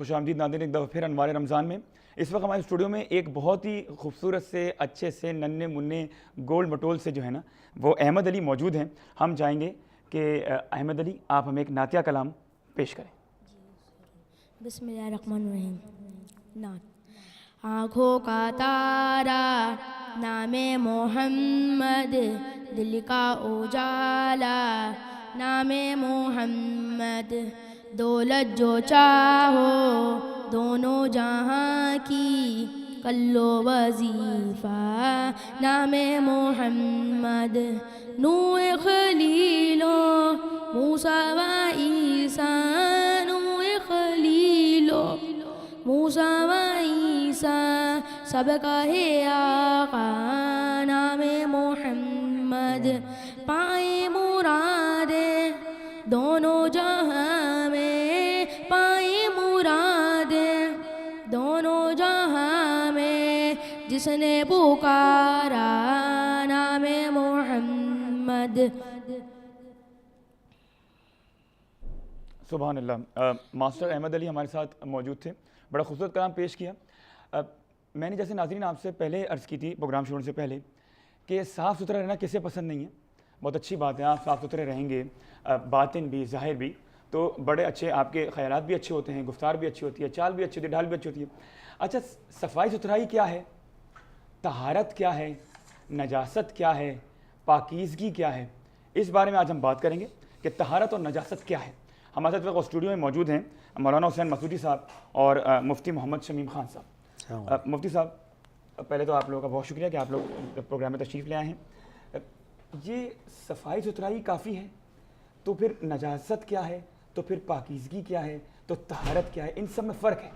خوش آمدید ناظرین ایک دفعہ پھر انوار رمضان میں۔ اس وقت ہمارے اسٹوڈیو میں ایک بہت ہی خوبصورت سے اچھے سے ننے منع گول مٹول سے جو ہے نا وہ احمد علی موجود ہیں۔ ہم چاہیں گے کہ احمد علی آپ ہمیں ایک نعتیہ کلام پیش کریں۔ بسم اللہ الرحمن الرحیم۔ نعت۔ آنکھوں کا تارا نام محمد، دل کا اجالا نام محمد، دولت جو چاہو دونوں جہاں کی، کلو وظیفہ نام محمد، نوح خلیلو موسیٰ و عیسیٰ، نوح خلیلو موسیٰ و عیسیٰ، سب کا ہے آقا نام محمد، پائے مرادیں دونوں جہاں میں، پائے مرادیں دونوں جہاں میں، جس نے پکارا نام محمد۔ سبحان اللہ۔ ماسٹر احمد علی ہمارے ساتھ موجود تھے، بڑا خوبصورت کلام پیش کیا۔ میں نے جیسے ناظرین آپ سے پہلے عرض کی تھی پروگرام شروع سے پہلے کہ صاف ستھرا رہنا کسے پسند نہیں ہے، بہت اچھی بات ہے، آپ صاف ستھرے رہیں گے باطن بھی ظاہر بھی تو بڑے اچھے، آپ کے خیالات بھی اچھے ہوتے ہیں، گفتار بھی اچھی ہوتی ہے، چال بھی اچھی ہوتی ہے، ڈھال بھی اچھی ہوتی ہے۔ اچھا، صفائی ستھرائی کیا ہے، طہارت کیا ہے، نجاست کیا ہے، پاکیزگی کیا ہے، اس بارے میں آج ہم بات کریں گے کہ طہارت اور نجاست کیا ہے۔ ہمارے ساتھ اسٹوڈیو میں موجود ہیں مولانا حسین مسعودی صاحب اور مفتی محمد شمیم خان صاحب۔ مفتی صاحب، پہلے تو آپ لوگوں کا بہت شکریہ کہ آپ لوگ پروگرام میں تشریف لے آئے ہیں۔ یہ صفائی ستھرائی کافی ہے تو پھر نجاست کیا ہے، تو پھر پاکیزگی کیا ہے، تو طہارت کیا ہے، ان سب میں فرق ہے؟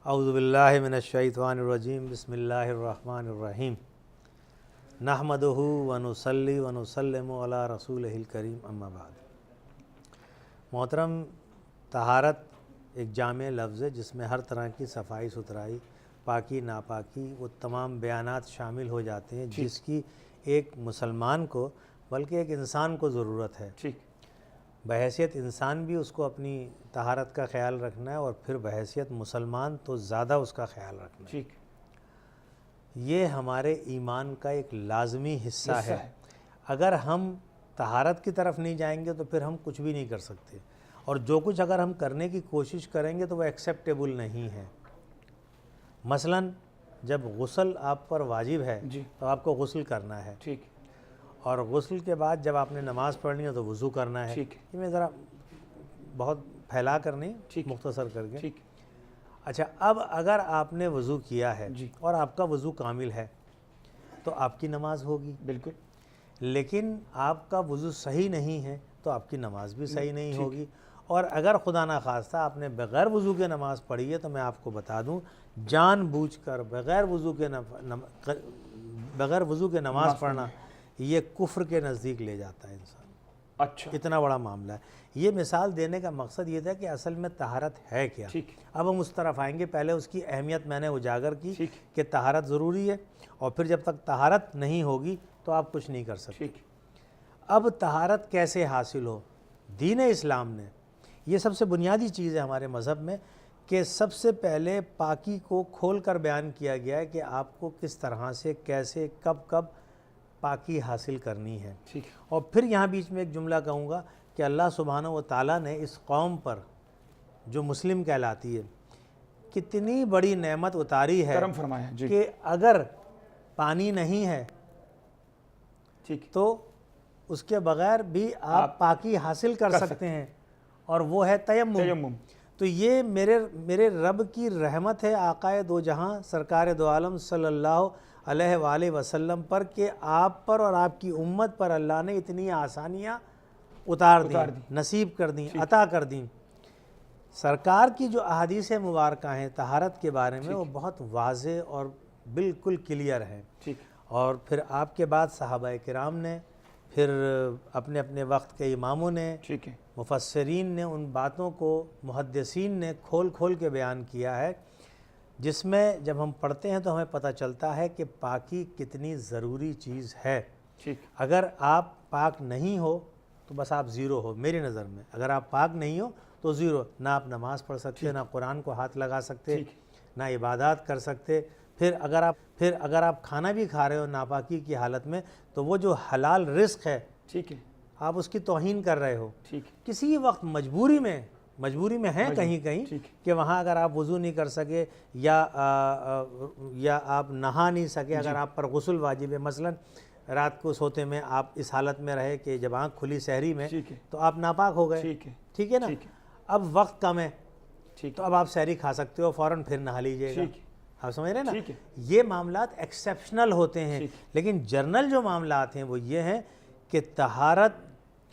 اعوذ باللہ من الشیطان الرجیم، بسم اللہ الرحمن الرحیم، نحمدہ ونصلی ونسلم علی رسولہ الکریم، اما بعد۔ محترم، طہارت ایک جامع لفظ ہے جس میں ہر طرح کی صفائی ستھرائی، پاکی ناپاکی، وہ تمام بیانات شامل ہو جاتے ہیں جس کی ایک مسلمان کو بلکہ ایک انسان کو ضرورت ہے۔ بحیثیت انسان بھی اس کو اپنی طہارت کا خیال رکھنا ہے، اور پھر بحیثیت مسلمان تو زیادہ اس کا خیال رکھنا ہے۔ یہ ہمارے ایمان کا ایک لازمی حصہ ہے۔ اگر ہم طہارت کی طرف نہیں جائیں گے تو پھر ہم کچھ بھی نہیں کر سکتے، اور جو کچھ اگر ہم کرنے کی کوشش کریں گے تو وہ ایکسیپٹیبل نہیں ہے۔ مثلاً جب غسل آپ پر واجب ہے تو آپ کو غسل کرنا ہے، اور غسل کے بعد جب آپ نے نماز پڑھنی ہے تو وضو کرنا ہے۔ یہ میں ذرا بہت پھیلا کر نہیں، مختصر کر کے۔ اچھا، اب اگر آپ نے وضو کیا ہے اور آپ کا وضو کامل ہے تو آپ کی نماز ہوگی، بالکل۔ لیکن آپ کا وضو صحیح نہیں ہے تو آپ کی نماز بھی صحیح نہیں ہوگی۔ اور اگر خدا نخواستہ آپ نے بغیر وضو کے نماز پڑھی ہے تو میں آپ کو بتا دوں، جان بوجھ کر بغیر وضو کے نماز پڑھنا یہ کفر کے نزدیک لے جاتا ہے انسان۔ اچھا، اتنا بڑا معاملہ ہے۔ یہ مثال دینے کا مقصد یہ تھا کہ اصل میں طہارت ہے کیا۔ اب ہم اس طرف آئیں گے۔ پہلے اس کی اہمیت میں نے اجاگر کی کہ طہارت ضروری ہے، اور پھر جب تک طہارت نہیں ہوگی تو آپ کچھ نہیں کر سکتے۔ اب طہارت کیسے حاصل ہو؟ دین اسلام نے، یہ سب سے بنیادی چیز ہے ہمارے مذہب میں، کہ سب سے پہلے پاکی کو کھول کر بیان کیا گیا ہے کہ آپ کو کس طرح سے، کیسے، کب پاکی حاصل کرنی ہے۔ اور پھر یہاں بیچ میں ایک جملہ کہوں گا کہ اللہ سبحانہ و تعالیٰ نے اس قوم پر جو مسلم کہلاتی ہے کتنی بڑی نعمت اتاری ہے، کرم فرمایا کہ اگر پانی نہیں ہے تو اس کے بغیر بھی آپ پاکی حاصل کر سکتے ہیں، اور وہ ہے تیمم۔ تو یہ میرے رب کی رحمت ہے آقائے دو جہاں سرکار دو عالم صلی اللہ علیہ وآلہ وسلم پر، کہ آپ پر اور آپ کی امت پر اللہ نے اتنی آسانیاں اتار دیں، نصیب کر دیں، عطا کر دیں۔ سرکار کی جو احادیث مبارکہ ہیں طہارت کے بارے میں وہ بہت واضح اور بالکل کلیئر ہیں۔ اور پھر آپ کے بعد صحابہ کرام نے، پھر اپنے اپنے وقت کے اماموں نے، مفسرین نے ان باتوں کو، محدثین نے کھول کھول کے بیان کیا ہے، جس میں جب ہم پڑھتے ہیں تو ہمیں پتہ چلتا ہے کہ پاکی کتنی ضروری چیز ہے۔ اگر آپ پاک نہیں ہو تو بس آپ زیرو ہو میری نظر میں۔ اگر آپ پاک نہیں ہو تو زیرو، نہ آپ نماز پڑھ سکتے، نہ قرآن کو ہاتھ لگا سکتے، نہ عبادات کر سکتے۔ پھر اگر آپ کھانا بھی کھا رہے ہو ناپاکی کی حالت میں تو وہ جو حلال رزق ہے ٹھیک ہے، آپ اس کی توہین کر رہے ہو۔ ٹھیک ہے، کسی وقت مجبوری میں ہیں کہیں ٹھیک کہ وہاں اگر آپ وضو نہیں کر سکے یا آپ نہا نہیں سکے، اگر آپ پر غسل واجب ہے، مثلا رات کو سوتے میں آپ اس حالت میں رہے کہ جب آنکھ کھلی سحری میں ٹھیک ہے، تو آپ ناپاک ہو گئے، ٹھیک ہے، ٹھیک ہے نا؟ ٹھیک ہے، اب وقت کم ہے ٹھیک تو اب آپ سحری کھا سکتے ہو، فوراً پھر نہا لیجئے گا۔ ٹھیک ہے، آپ سمجھ رہے ہیں نا؟ ٹھیک ہے، یہ معاملات ایکسیپشنل ہوتے ہیں، ٹھیک لیکن جرنل جو معاملات ہیں وہ یہ ہیں کہ طہارت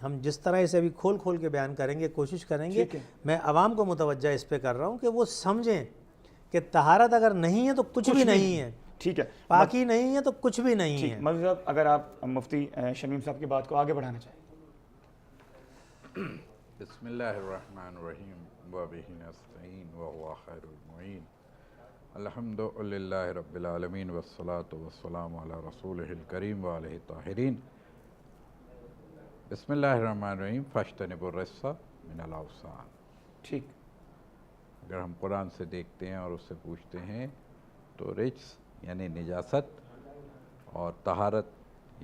ہم جس طرح اسے ابھی کھول کے بیان کریں گے، کوشش کریں گے، ٹھیک ہے، میں عوام کو متوجہ اس پہ کر رہا ہوں کہ وہ سمجھیں کہ طہارت اگر نہیں ہے تو کچھ بھی نہیں ہے، ٹھیک ہے، پاکی نہیں ہے تو کچھ بھی نہیں ٹھیک ہے۔ مولوی صاحب اگر آپ مفتی شمیم صاحب کی بات کو آگے بڑھانا چاہیں۔ بسم اللہ الرحمن الرحیم وبہ نستعین وهو خیر المعین الحمد للہ رب العالمین والصلاة والسلام علی رسولہ الکریم وآلہ الطاہرین۔ بسم اللہ الرحمن الرحیم فاجتنبوا الرجس من الاوثان۔ ٹھیک، اگر ہم قرآن سے دیکھتے ہیں اور اس سے پوچھتے ہیں تو رجس یعنی نجاست اور طہارت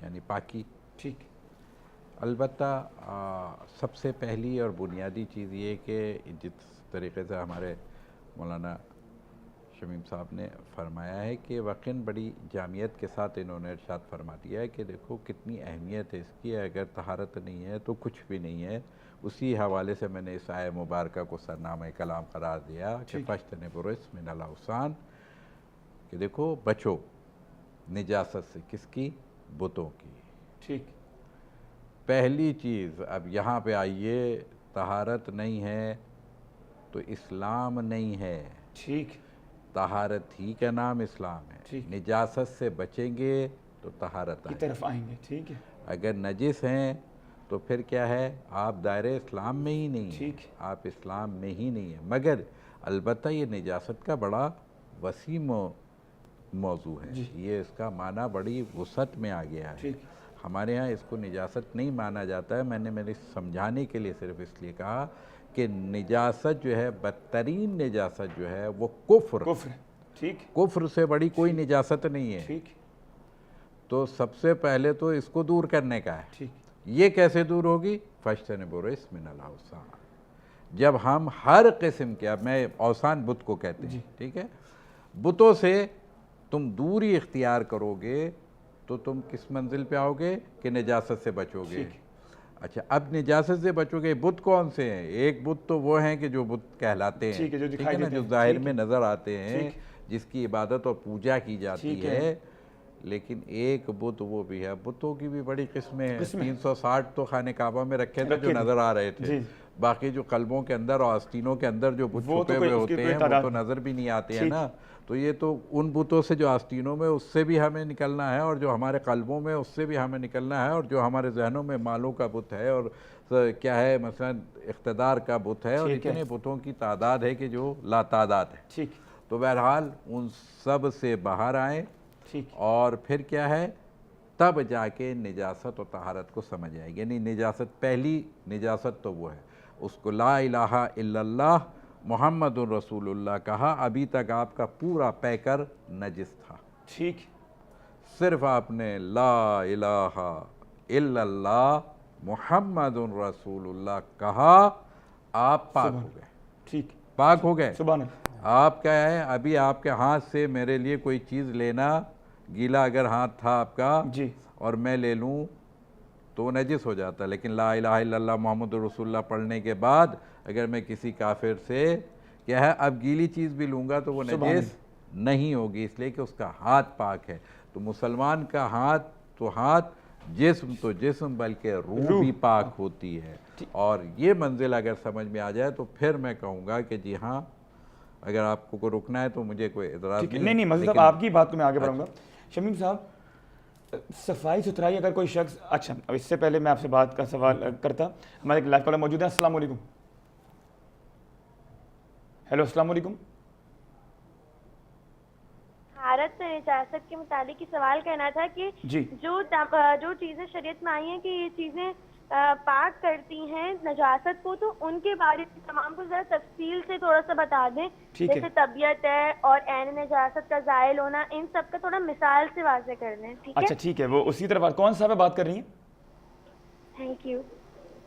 یعنی پاکی۔ ٹھیک، البتہ سب سے پہلی اور بنیادی چیز یہ کہ جس طریقے سے ہمارے مولانا شمیم صاحب نے فرمایا ہے کہ واقعاً بڑی جامعیت کے ساتھ انہوں نے ارشاد فرما دیا ہے کہ دیکھو کتنی اہمیت ہے اس کی، اگر طہارت نہیں ہے تو کچھ بھی نہیں ہے۔ اسی حوالے سے میں نے اس آیہ مبارکہ کو سرنامہ کلام قرار دیا کہ فاجتنبوا الرجس من الاوثان، کہ دیکھو بچو نجاست سے، کس کی؟ بتوں کی۔ ٹھیک، پہلی چیز اب یہاں پہ آئیے، طہارت نہیں ہے تو اسلام نہیں ہے۔ ٹھیک، طہارت ہی کا نام اسلام ہے۔ ٹھیک، نجاست سے بچیں گے تو طہارت کی آئے۔ طرف آئیں گے، ٹھیک ہے، اگر نجس ہیں تو پھر کیا ہے؟ آپ دائرہ اسلام میں ہی نہیں ہیں، ٹھیک، آپ اسلام میں ہی نہیں ہیں۔ مگر البتہ یہ نجاست کا بڑا وسیع موضوع ہے، یہ اس کا معنی بڑی وسعت میں آ گیا ہے۔ ٹھیک، ہمارے ہاں اس کو نجاست نہیں مانا جاتا ہے۔ میں نے میرے سمجھانے کے لیے صرف اس لیے کہا کہ نجاست جو ہے، بدترین نجاست جو ہے وہ کفر، کفر ہے، ٹھیک، کفر سے بڑی کوئی نجاست نہیں ہے۔ ٹھیک، تو سب سے پہلے تو اس کو دور کرنے کا ہے۔ ٹھیک، یہ کیسے دور ہوگی؟ فاجتنبوا الرجس من الاوثان۔ جب ہم ہر قسم کے، اب میں اوثان بت کو کہتے ہیں، ٹھیک ہے، بتوں سے تم دوری اختیار کرو گے تو تم کس منزل پہ آؤ گے کہ نجاست سے بچو گے۔ اچھا، اب نجاست سے بچو گے، بت کون سے ہیں؟ ایک بت تو وہ ہیں کہ جو بت کہلاتے ہیں، ٹھیک ہے، جو ٹھیک دکھائی ہے نا، دیتے جو ہیں، ظاہر میں نظر آتے ہیں، ٹھیک، جس کی عبادت اور پوجا کی جاتی ٹھیک ہے۔ لیکن ایک بت وہ بھی ہے، بتوں کی بھی بڑی قسمیں ہیں۔ 360 تو خانہ کعبہ میں رکھے تھے جو نظر آ رہے تھے، باقی جو قلبوں کے اندر اور آستینوں کے اندر جو بت چھپے ہوئے ہوتے ہیں وہ تو نظر بھی نہیں آتے ہیں نا۔ تو یہ تو ان بتوں سے جو آستینوں میں، اس سے بھی ہمیں نکلنا ہے، اور جو ہمارے قلبوں میں اس سے بھی ہمیں نکلنا ہے، اور جو ہمارے ذہنوں میں مالوں کا بت ہے، اور کیا ہے مثلا اقتدار کا بت ہے، اور اتنے بتوں کی تعداد ہے کہ جو لا تعداد ہے۔ ٹھیک، تو بہرحال ان سب سے باہر آئیں، اور پھر کیا ہے؟ تب جا کے نجاست و طہارت کو سمجھ آئے گی۔ یعنی نجاست، پہلی نجاست تو وہ ہے، اس کو لا الہ الا اللہ محمد الرسول اللہ کہا، ابھی تک آپ کا پورا پیکر نجس تھا۔ ٹھیک، صرف آپ نے لا الہ الا اللہ محمد الرسول اللہ کہا، آپ پاک ہو گئے۔ ٹھیک، پاک ہو گئے۔ سبحان اللہ۔ آپ کیا ہے؟ ابھی آپ کے ہاتھ سے میرے لیے کوئی چیز لینا، گیلا اگر ہاتھ تھا آپ کا اور میں لے لوں تو وہ نجس ہو جاتا، لیکن لا الہ الا اللہ محمد رسول اللہ پڑھنے کے بعد اگر میں کسی کافر سے کیا ہے اب گیلی چیز بھی لوں گا تو وہ نجس نہیں ہوگی، اس لیے کہ اس کا ہاتھ پاک ہے۔ تو مسلمان کا ہاتھ تو ہاتھ، جسم تو جسم، بلکہ روح بھی پاک ہوتی ہے۔ اور یہ منزل اگر سمجھ میں آ جائے تو پھر میں کہوں گا کہ جی ہاں، اگر آپ کو رکنا ہے تو مجھے کوئی اعتراض نہیں، مطلب آپ کی بات کو میں آگے بڑھوں گا۔ شمیم صاحب، صفائی ستھرائی اگر کوئی شخص، اچھا اب اس سے پہلے میں آپ سے بات کا سوال کرتا، ہمارے ایک لائیو کالر موجود ہیں۔ السلام علیکم۔ ہیلو، السلام علیکم۔ طہارت سے نجاست کے متعلق سوال کرنا تھا کہ جو چیزیں شریعت میں آئی ہیں کہ یہ چیزیں پاک کرتی ہیں نجاست کو، تو ان کے بارے میں تمام کو ذرا تفصیل سے تھوڑا سا بتا دیں. ٹھیک ہے. جیسے طبیعت ہے اور عین نجاست کا زائل ہونا، ان سب کا تھوڑا مثال سے واضح کر دیں. ٹھیک ہے. اچھا ٹھیک ہے، وہ اسی طرح کون صاحب بات کر رہی ہیں؟ Thank you.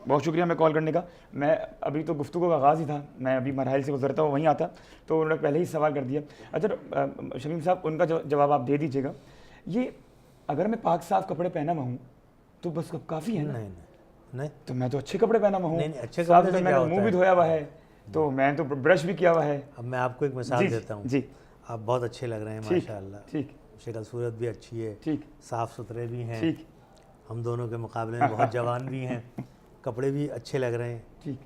بہت شکریہ ہمیں کال کرنے کا. میں ابھی تو گفتگو کا آغاز ہی تھا، میں ابھی مراحل سے گزرتا ہوں وہیں آتا تو انہوں نے پہلے ہی سوال کر دیا. اچھا شمیم صاحب، ان کا جواب آپ دے دیجیے گا. یہ اگر میں پاک صاف کپڑے پہنا ہوا ہوں تو بس کافی ہے نا؟ نہیں، تو میں تو اچھے کپڑے پہنا ہوا ہوں. نہیں، اچھے کپڑے سے میں نے منہ بھی دھویا ہوا ہے، تو میں تو برش بھی کیا ہوا ہے. اب میں آپ کو ایک مثال دیتا ہوں. جی، آپ بہت اچھے لگ رہے ہیں ماشاء اللہ. ٹھیک. شکل صورت بھی اچھی ہے، ٹھیک، صاف ستھرے بھی ہیں. ٹھیک. ہم دونوں کے مقابلے میں بہت جوان بھی ہیں، کپڑے بھی اچھے لگ رہے ہیں. ٹھیک.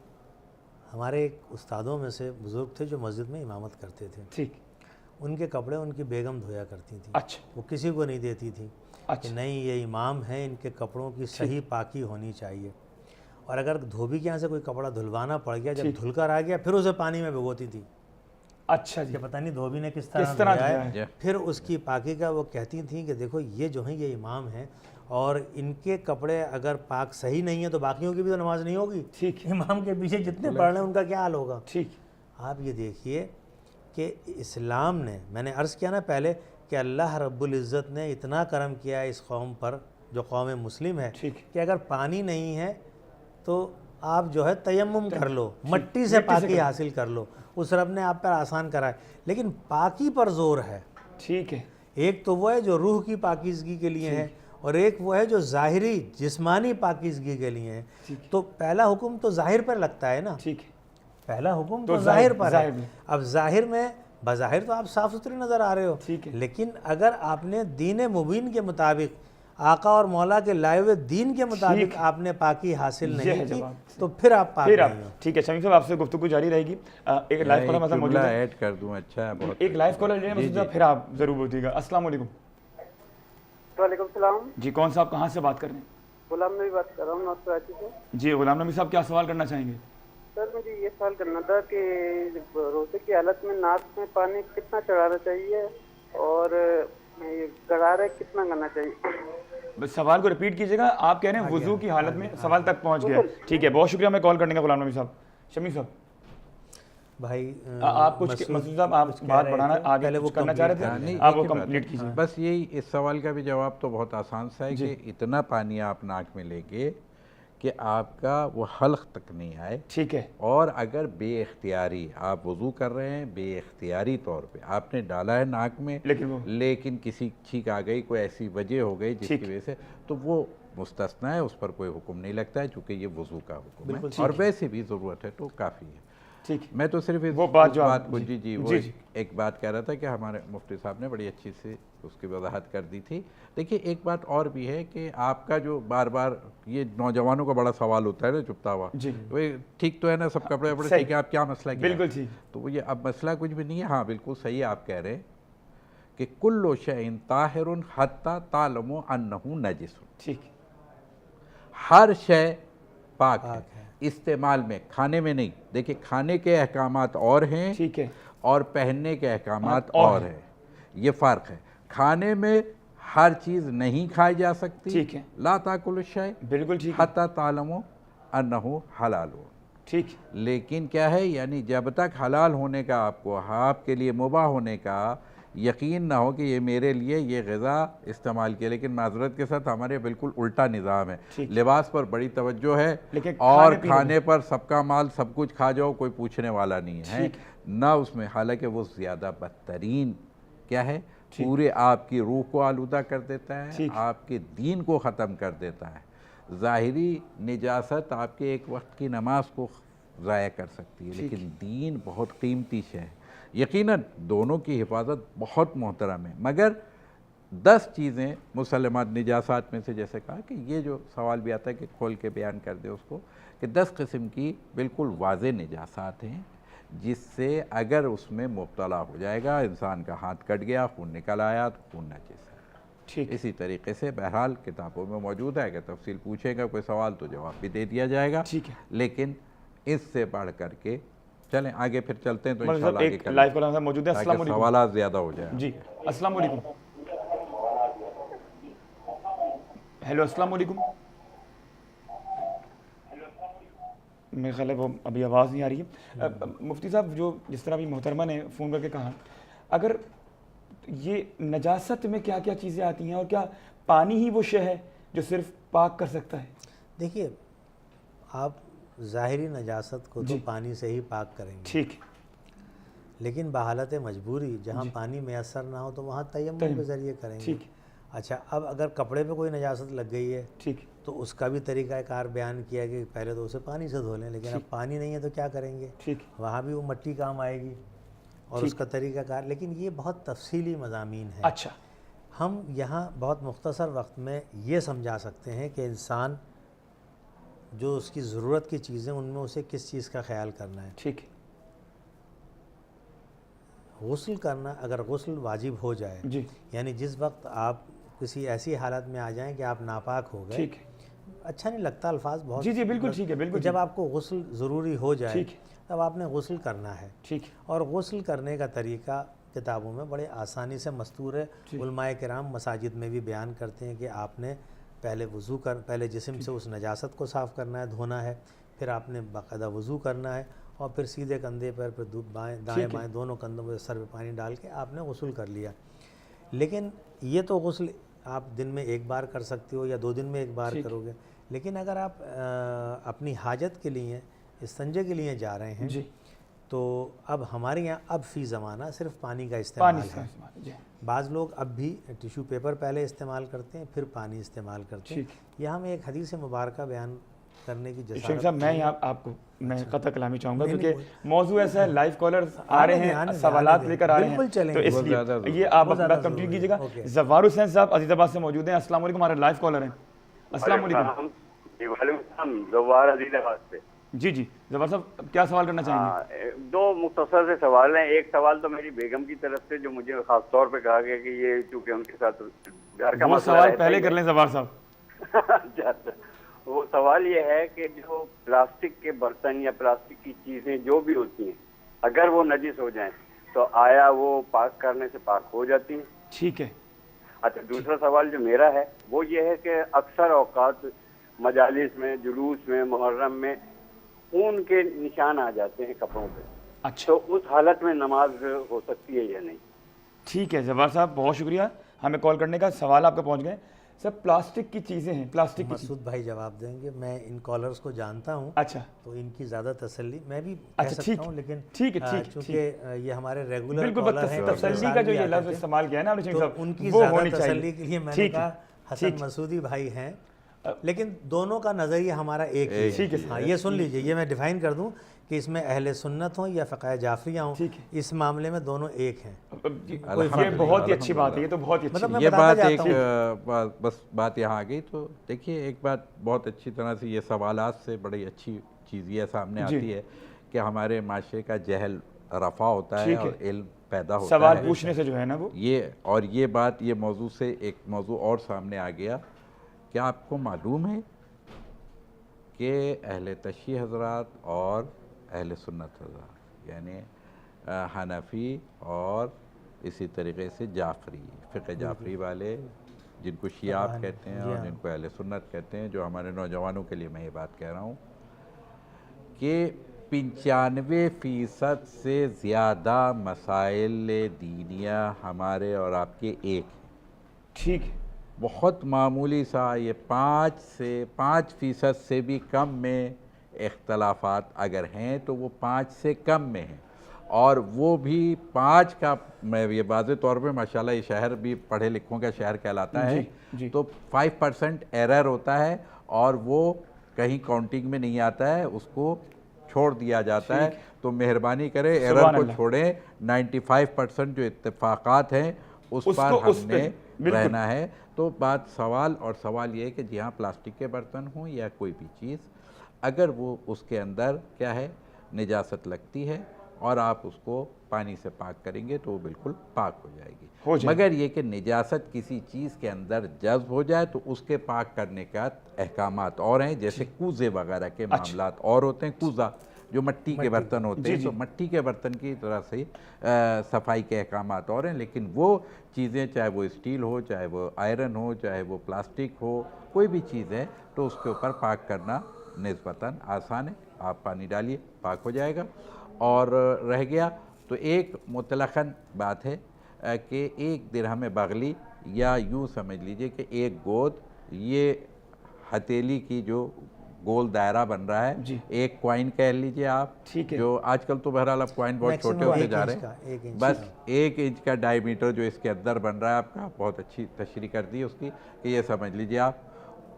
ہمارے ایک استادوں میں سے بزرگ تھے جو مسجد میں امامت کرتے تھے. ٹھیک. ان کے کپڑے ان کی بیگم دھویا کرتی تھیں. اچھا. وہ کسی کو نہیں دیتی تھی کہ نہیں یہ امام ہیں، ان کے کپڑوں کی صحیح پاکی ہونی چاہیے. اور اگر دھوبی کے یہاں سے کوئی کپڑا دھلوانا پڑ گیا، جب دھل کر آ گیا پھر اسے پانی میں بھگوتی تھی. اچھا جی. کہ پتہ نہیں دھوبی نے کس طرح دھویا ہے. پھر اس کی پاکی کا وہ کہتی تھیں کہ دیکھو یہ جو ہیں یہ امام ہیں، اور ان کے کپڑے اگر پاک صحیح نہیں ہیں تو باقیوں کی بھی تو نماز نہیں ہوگی. ٹھیک. امام کے پیچھے جتنے پڑھ رہے ہیں ان کا کیا حال ہوگا. ٹھیک. آپ یہ دیکھیے کہ اسلام نے، میں نے عرض کیا نا پہلے کہ اللہ رب العزت نے اتنا کرم کیا ہے اس قوم پر جو قوم مسلم ہے، کہ اگر پانی نہیں ہے تو آپ جو ہے تیمم کر لو، مٹی سے پاکی حاصل کر لو. اس رب نے آپ پر آسان کرا ہے. لیکن پاکی پر زور ہے. ٹھیک ہے. ایک تو وہ ہے جو روح کی پاکیزگی کے لیے ہے، اور ایک وہ ہے جو ظاہری جسمانی پاکیزگی کے لیے ہے. تو پہلا حکم تو ظاہر پر لگتا ہے نا. ٹھیک ہے. پہلا حکم تو ظاہر پر ہے. اب ظاہر میں بظاہر تو آپ صاف ستھرے نظر آ رہے ہو، لیکن اگر آپ نے دین مبین کے مطابق، آقا اور مولا کے لائے ہوئے دین کے مطابق آپ نے پاکی حاصل نہیں کی تو پھر آپ پاک نہیں ہو. ٹھیک ہے شمیم صاحب، آپ سے گفتگو جاری رہے گی. ایک لائیو کالر مثلا موجود ہے، ایڈ کر دوں. اچھا بہت. ایک لائیو کالر لے لیں پھر آپ ضرور بولیے گا. السلام علیکم. وعلیکم السلام. جی کون صاحب، کہاں سے بات کر رہے ہیں؟ غلام نبی بات کر رہا ہوں نارتھ کراچی سے. جی غلام نبی صاحب، کیا سوال کرنا چاہیں گے؟ سر مجھے یہ سوال کرنا تھا کہ روزے کی حالت میں ناک میں پانی کتنا چڑھانا چاہیے اور غرارہ کتنا کرنا چاہیے؟ سوال کو ریپیٹ کیجیے گا. آپ کہہ رہے ہیں وضو کی حالت میں، سوال تک پہنچ گیا. ٹھیک ہے، بہت شکریہ ہمیں کال کرنے کا غلام نبی صاحب. شمیم صاحب بھائی آپ کچھ مسعود صاحب آپ بات بڑھانا آگے وہ کرنا چاہ رہے تھے، آپ وہ کمپلیٹ کیجیے. بس یہی اس سوال کا بھی جواب تو بہت آسان سا ہے کہ اتنا پانی آپ ناک میں لے کے کہ آپ کا وہ حلق تک نہیں آئے. ٹھیک ہے. اور اگر بے اختیاری آپ وضو کر رہے ہیں، بے اختیاری طور پہ آپ نے ڈالا ہے ناک میں، لیکن کسی چھینک آ گئی، کوئی ایسی وجہ ہو گئی جس کی وجہ سے، تو وہ مستثنیٰ ہے، اس پر کوئی حکم نہیں لگتا ہے چونکہ یہ وضو کا حکم ہے. اور ویسے بھی ضرورت ہے تو کافی ہے. میں تو صرف وہ بات کو ایک بات کہہ رہا تھا کہ ہمارے مفتی صاحب نے بڑی اچھی سے اس کی وضاحت کر دی تھی. دیکھیے ایک بات اور بھی ہے کہ آپ کا جو بار بار یہ نوجوانوں کا بڑا سوال ہوتا ہے نا چپتا ہوا، ٹھیک تو ہے نا سب کپڑے وپڑے ٹھیک ہے، آپ کیا مسئلہ کیا؟ بالکل ٹھیک. تو وہ یہ اب مسئلہ کچھ بھی نہیں ہے. ہاں بالکل صحیح آپ کہہ رہے ہیں کہ کل شیء طاہر حتی تعلموا انہ نجس. ٹھیک. ہر شے پاک ہے استعمال میں، کھانے میں نہیں. دیکھیں کھانے کے احکامات اور ہیں، ٹھیک ہے، اور پہننے کے احکامات اور ہیں. یہ فرق ہے. کھانے میں ہر چیز نہیں کھائی جا سکتی. ٹھیک ہے. لا تاکلوا الشیء بالکل ٹھیک حتی تعلموا انہ حلال. ٹھیک. لیکن کیا ہے، یعنی جب تک حلال ہونے کا آپ کو، آپ کے لیے مباح ہونے کا یقین نہ ہو کہ یہ میرے لیے یہ غذا استعمال کیا. لیکن معذرت کے ساتھ ہمارے بالکل الٹا نظام ہے. لباس پر بڑی توجہ ہے اور کھانے پر سب کا مال سب کچھ کھا جاؤ، کوئی پوچھنے والا نہیں ہے نہ اس میں. حالانکہ وہ زیادہ بدترین کیا ہے، پورے آپ کی روح کو آلودہ کر دیتا ہے، آپ کے دین کو ختم کر دیتا ہے. ظاہری نجاست آپ کے ایک وقت کی نماز کو ضائع کر سکتی ہے، لیکن دین بہت قیمتی شے ہے. یقیناً دونوں کی حفاظت بہت محترم ہے، مگر 10 چیزیں مسلمات نجاسات میں سے، جیسے کہا کہ یہ جو سوال بھی آتا ہے کہ کھول کے بیان کر دے اس کو، کہ 10 قسم کی بالکل واضح نجاسات ہیں جس سے اگر اس میں مبتلا ہو جائے گا، انسان کا ہاتھ کٹ گیا، خون نکل آیا تو خون نجس ہے. اسی طریقے سے بہرحال کتابوں میں موجود ہے کہ تفصیل پوچھے گا کوئی سوال تو جواب بھی دے دیا جائے گا. لیکن اس سے بڑھ کر کے چلیں آگے پھر چلتے ہیں تو انشاءاللہ آگے کریں. لائیو کالر موجود ہے. السلام علیکم. سوالات زیادہ ہو جائیں. جی السلام علیکم. ہیلو السلام علیکم. میرے خیال ہے وہ ابھی آواز نہیں آ رہی ہے. مفتی صاحب جو جس طرح ابھی محترمہ نے فون کر کے کہا, اگر یہ نجاست میں کیا کیا چیزیں آتی ہیں اور کیا پانی ہی وہ شے ہے جو صرف پاک کر سکتا ہے؟ دیکھیے آپ ظاہری نجاست کو تو پانی سے ہی پاک کریں گے, ٹھیک, لیکن بحالت مجبوری جہاں پانی میسر نہ ہو تو وہاں تیمم کے ذریعے کریں گے. اچھا, اب اگر کپڑے پہ کوئی نجاست لگ گئی ہے ٹھیک, تو اس کا بھی طریقہ کار بیان کیا کہ پہلے تو اسے پانی سے دھو لیں, لیکن اب پانی نہیں ہے تو کیا کریں گے, ٹھیک, وہاں بھی وہ مٹی کام آئے گی اور اس کا طریقہ کار. لیکن یہ بہت تفصیلی مضامین ہیں. اچھا, ہم یہاں بہت مختصر وقت میں یہ سمجھا سکتے ہیں کہ انسان جو اس کی ضرورت کی چیزیں ان میں اسے کس چیز کا خیال کرنا ہے. ٹھیک, غسل کرنا, اگر غسل واجب ہو جائے, جی, یعنی جس وقت آپ کسی ایسی حالت میں آ جائیں کہ آپ ناپاک ہو گئے, ٹھیک, اچھا نہیں لگتا الفاظ بہت, جی جی بالکل ٹھیک ہے, بالکل, جب آپ کو غسل ضروری ہو جائے ٹھیک, تب آپ نے غسل کرنا ہے. ٹھیک, اور غسل کرنے کا طریقہ کتابوں میں بڑے آسانی سے مستور ہے. علماء کرام مساجد میں بھی بیان کرتے ہیں کہ آپ نے پہلے جسم سے اس نجاست کو صاف کرنا ہے, دھونا ہے, پھر آپ نے باقاعدہ وضو کرنا ہے, اور پھر سیدھے کندھے پر پھر دائیں بائیں دونوں کندھوں میں سر پہ پانی ڈال کے آپ نے غسل کر لیا. لیکن یہ تو غسل آپ دن میں ایک بار کر سکتے ہو یا 2 دن میں ایک بار کرو گے. لیکن اگر آپ اپنی حاجت کے لیے استنجے کے لیے جا رہے ہیں تو اب ہمارے یہاں اب فی زمانہ صرف پانی کا استعمال ہے. بعض لوگ اب بھی ٹیشو پیپر پہلے استعمال کرتے ہیں پھر پانی استعمال کرتے ہیں. یہاں میں ایک حدیث مبارکہ بیان کرنے کی شیخ صاحب میں یہاں آپ کو میں قطع کلامی چاہوں گا کیونکہ موضوع ایسا ہے, لائیو کالرز آ رہے ہیں, سوالات لے کر آ رہے ہیں, تو اس لیے یہ آپ اپنا بات کمپلیٹ کیجیے گا. زوار حسین صاحب عزیز آباد سے موجود ہیں. السلام علیکم, ہمارے لائیو کالر ہیں. السلام علیکم. جی وعلیکم السلام, زوار عزیز آباد سے. جی جی زوار صاحب کیا سوال کرنا چاہیں گے؟ 2 مختصر سے سوال ہیں. ایک سوال تو میری بیگم کی طرف سے جو مجھے خاص طور پہ کہا گیا کہ یہ چونکہ ان کے ساتھ گھر کا وہ مسئلہ سوال پہلے کر لیں زوار صاحب. وہ سوال یہ ہے کہ جو پلاسٹک کے برتن یا پلاسٹک کی چیزیں جو بھی ہوتی ہیں اگر وہ نجس ہو جائیں تو آیا وہ پاک کرنے سے پاک ہو جاتی ہیں؟ ٹھیک ہے. اچھا, دوسرا سوال جو میرا ہے وہ یہ ہے کہ اکثر اوقات مجالس میں, جلوس میں, محرم میں خون کے نشان آ جاتے ہیں کپڑوں پہ. اچھا, تو اس حالت میں نماز ہو سکتی ہے یا نہیں؟ ٹھیک ہے زوار صاحب, بہت شکریہ ہمیں کال کرنے کا. سوال آپ کا پہنچ گئے. سر پلاسٹک کی چیزیں ہیں, پلاسٹک کی مسعود بھائی جواب دیں گے. میں ان کالرز کو جانتا ہوں, اچھا, تو ان کی زیادہ تسلی میں بھی کہہ سکتا ہوں, لیکن ٹھیک ہے چونکہ یہ ہمارے ریگولر بالکل کالر ہیں, تسلی کا جو یہ لفظ استعمال کیا ہے نا آپ نے تو ان کی زیادہ تسلی کے لیے میں نے کہا حسن مسعودی بھائی ہیں, لیکن دونوں کا نظریہ ہمارا ایک ہی ہے. ہاں یہ سن لیجئے, یہ میں ڈیفائن کر دوں کہ اس میں اہل سنت ہوں یا فقہ جعفریہ ہوں, اس معاملے میں دونوں ایک ہیں. یہ بہت ہی اچھی بات ہے, یہ تو بہت ہی اچھی یہ بات ایک بس بات یہاں آ گئی. تو دیکھیے ایک بات بہت اچھی طرح سے یہ سوالات سے بڑی اچھی چیز یہ سامنے آتی ہے کہ ہمارے معاشرے کا جہل رفع ہوتا ہے اور علم پیدا ہوتا ہے. سوال پوچھنے سے جو ہے نا وہ یہ بات یہ موضوع سے ایک موضوع اور سامنے آ گیا. کیا آپ کو معلوم ہے کہ اہل تشیع حضرات اور اہل سنت حضرات یعنی حنفی اور اسی طریقے سے جعفری, فقہ جعفری والے جن کو شیعہ کہتے ہیں اور جن کو اہل سنت کہتے ہیں, جو ہمارے نوجوانوں کے لیے میں یہ بات کہہ رہا ہوں کہ 95% سے زیادہ مسائل دینیہ ہمارے اور آپ کے ایک ہیں. ٹھیک ہے, بہت معمولی سا یہ 5% سے بھی کم میں اختلافات اگر ہیں تو وہ 5 سے کم میں ہیں, اور وہ بھی 5 کا میں یہ واضح طور پہ ماشاءاللہ یہ شہر بھی پڑھے لکھوں کا شہر کہلاتا ہے, تو 5% ایرر ہوتا ہے اور وہ کہیں کاؤنٹنگ میں نہیں آتا ہے, اس کو چھوڑ دیا جاتا ہے. تو مہربانی کریں ایرر کو چھوڑیں, 95% جو اتفاقات ہیں اس پر ہم نے رہنا ہے. تو بات سوال یہ ہے کہ جی ہاں پلاسٹک کے برتن ہوں یا کوئی بھی چیز, اگر وہ اس کے اندر کیا ہے نجاست لگتی ہے اور آپ اس کو پانی سے پاک کریں گے تو وہ بالکل پاک ہو جائے گی. مگر یہ کہ نجاست کسی چیز کے اندر جذب ہو جائے تو اس کے پاک کرنے کا احکامات اور ہیں, جیسے کوزے وغیرہ کے معاملات اور ہوتے ہیں. کوزہ جو مٹی کے برتن ہوتے ہیں, تو مٹی کے برتن کی طرح سے صفائی کے احکامات اور ہیں, لیکن وہ چیزیں چاہے وہ اسٹیل ہو, چاہے وہ آئرن ہو, چاہے وہ پلاسٹک ہو, کوئی بھی چیز ہے تو اس کے اوپر پاک کرنا نسبتاً آسان ہے. آپ پانی ڈالیے پاک ہو جائے گا. اور رہ گیا تو ایک مطلقاً بات ہے کہ 1 درہم بغلی یا یوں سمجھ لیجئے کہ 1 گود، یہ ہتھیلی کی جو گول دائرہ بن رہا ہے، 1 کوائن کہہ لیجئے آپ، جو آج کل تو بہرحال اب کوائن بہت چھوٹے ہوتے جا رہے ہیں، بس 1 انچ کا ڈائی میٹر جو اس کے اندر بن رہا ہے آپ کا. بہت اچھی تشریح کر دی اس کی کہ یہ سمجھ لیجئے آپ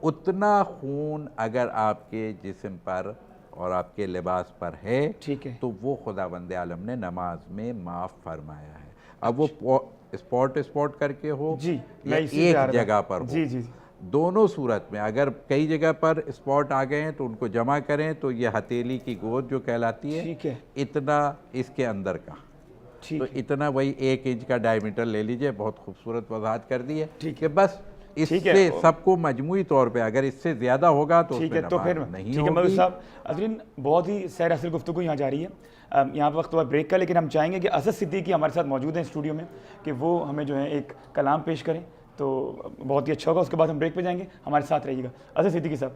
اتنا خون اگر آپ کے جسم پر اور آپ کے لباس پر ہے تو وہ خداوند عالم نے نماز میں معاف فرمایا ہے. اب وہ اسپاٹ کر کے ہو یا ایک جگہ پر ہو، دونوں صورت میں اگر کئی جگہ پر اسپاٹ آ گئے ہیں تو ان کو جمع کریں تو یہ ہتھیلی کی گود جو کہلاتی ہے اتنا اس کے اندر کا، تو اتنا وہی 1 انچ کا ڈائی میٹر لے لیجئے. بہت خوبصورت وضاحت کر دی ہے کہ بس اس سے سب کو مجموعی طور پہ اگر اس سے زیادہ ہوگا تو اس میں نماز نہیں ہوگی. مولوی صاحب حضرین بہت ہی سیر اصل گفتگو یہاں جاری ہے. یہاں پر وقت ہوا بریک کا، لیکن ہم چاہیں گے کہ اسد صدیقی ہمارے ساتھ موجود ہیں اسٹوڈیو میں کہ وہ ہمیں جو ہے ایک کلام پیش کریں تو بہت ہی اچھا ہوگا. اس کے بعد ہم بریک پہ جائیں گے، ہمارے ساتھ رہیے گا. اسد صدیقی صاحب.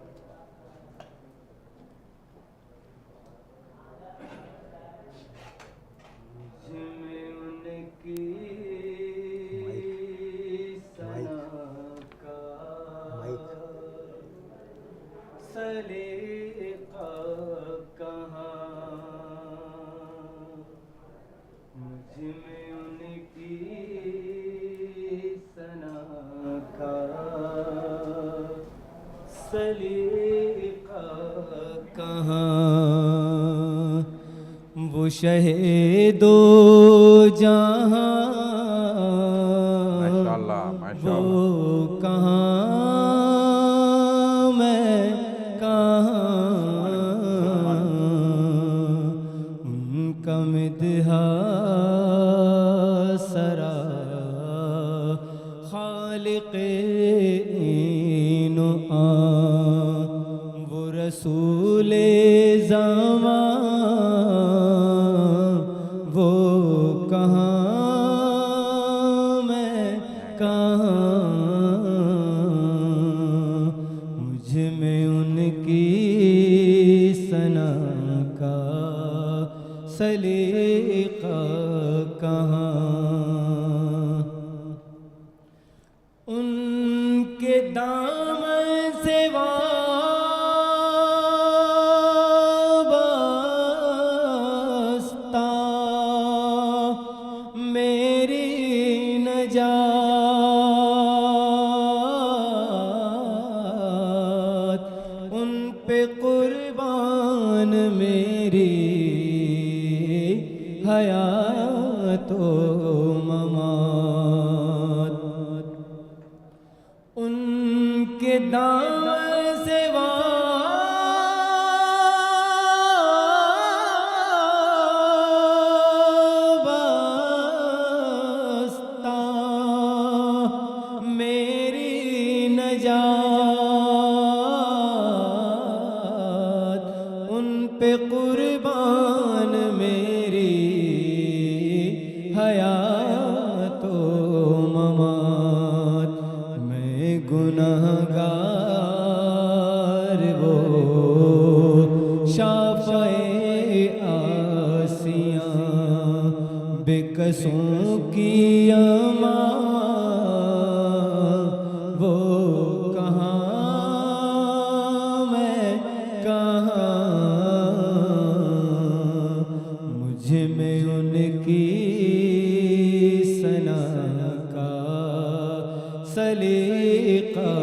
وہ شہ دو جہاں وہ کہاں میں کہاں، ان کا مدحا سرا خالق این و آن، وہ رسول زمان وہ کہاں میں کہاں، مجھ میں ان کی ثنا کا سلیقہ کہاں. ان کے دامن سے حیات و ممات، ان کے دامن سے وابستہ میری نجات، ان پہ قربان میری حیات و ممات. میں گنہگار وہ شافع آسیاں بکسوں کی اماں، وہ کہاں میں کہاں، مجھ میں ان کی ثنا کا سلیقہ